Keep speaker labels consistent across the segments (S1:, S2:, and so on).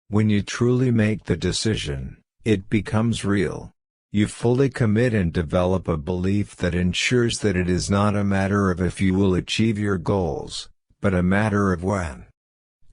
S1: When you truly make the decision, it becomes real. You fully commit and develop a belief that ensures that it is not a matter of if you will achieve your goals, but a matter of when.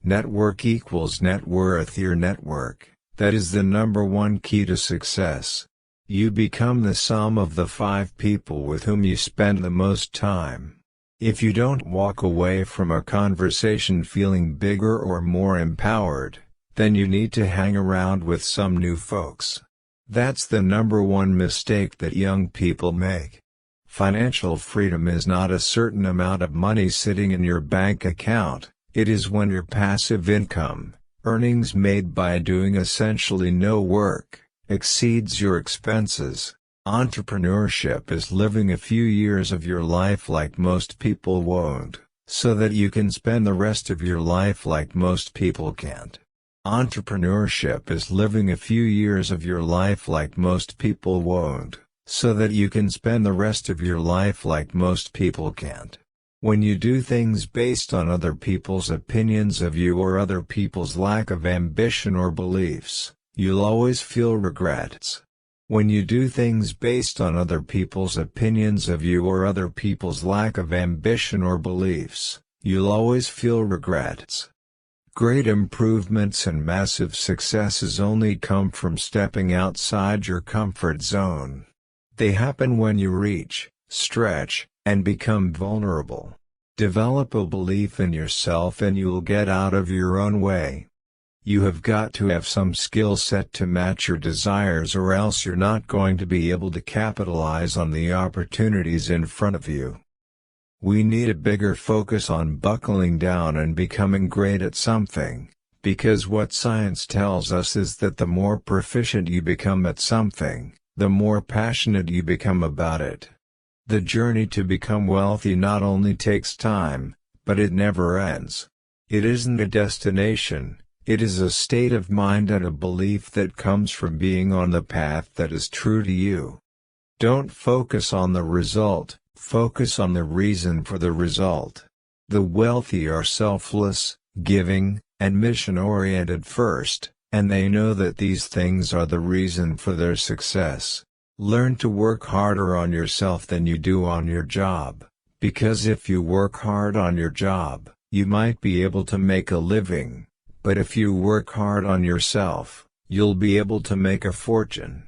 S1: Network equals net worth. Your network, that is the #1 key to success. You become the sum of the 5 people with whom you spend the most time. If you don't walk away from a conversation feeling bigger or more empowered, then you need to hang around with some new folks. That's the #1 mistake that young people make. Financial freedom is not a certain amount of money sitting in your bank account, it is when your passive income, earnings made by doing essentially no work, exceeds your expenses. Entrepreneurship is living a few years of your life like most people won't, so that you can spend the rest of your life like most people can't. Entrepreneurship is living a few years of your life like most people won't, so that you can spend the rest of your life like most people can't. When you do things based on other people's opinions of you or other people's lack of ambition or beliefs, you'll always feel regrets. When you do things based on other people's opinions of you or other people's lack of ambition or beliefs, you'll always feel regrets. Great improvements and massive successes only come from stepping outside your comfort zone. They happen when you reach, stretch, and become vulnerable. Develop a belief in yourself and you'll get out of your own way. You have got to have some skill set to match your desires, or else you're not going to be able to capitalize on the opportunities in front of you. We need a bigger focus on buckling down and becoming great at something, because what science tells us is that the more proficient you become at something, the more passionate you become about it. The journey to become wealthy not only takes time, but it never ends. It isn't a destination, it is a state of mind and a belief that comes from being on the path that is true to you. Don't focus on the result. Focus on the reason for the result. The wealthy are selfless, giving, and mission-oriented first, and they know that these things are the reason for their success. Learn to work harder on yourself than you do on your job, because if you work hard on your job, you might be able to make a living, but if you work hard on yourself, you'll be able to make a fortune.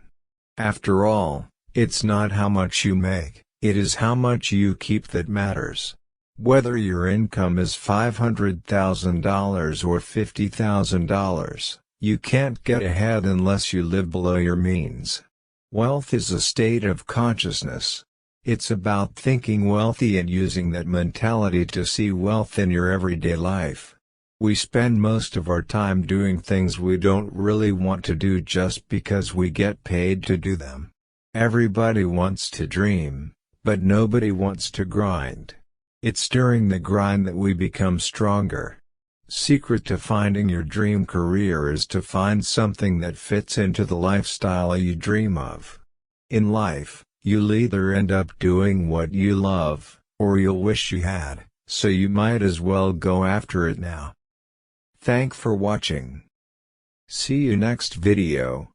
S1: After all, it's not how much you make, it is how much you keep that matters. Whether your income is $500,000 or $50,000, you can't get ahead unless you live below your means. Wealth is a state of consciousness. It's about thinking wealthy and using that mentality to see wealth in your everyday life. We spend most of our time doing things we don't really want to do just because we get paid to do them. Everybody wants to dream, but nobody wants to grind. It's during the grind that we become stronger. Secret to finding your dream career is to find something that fits into the lifestyle you dream of. In life, you'll either end up doing what you love, or you'll wish you had, so you might as well go after it now. Thanks for watching. See you next video.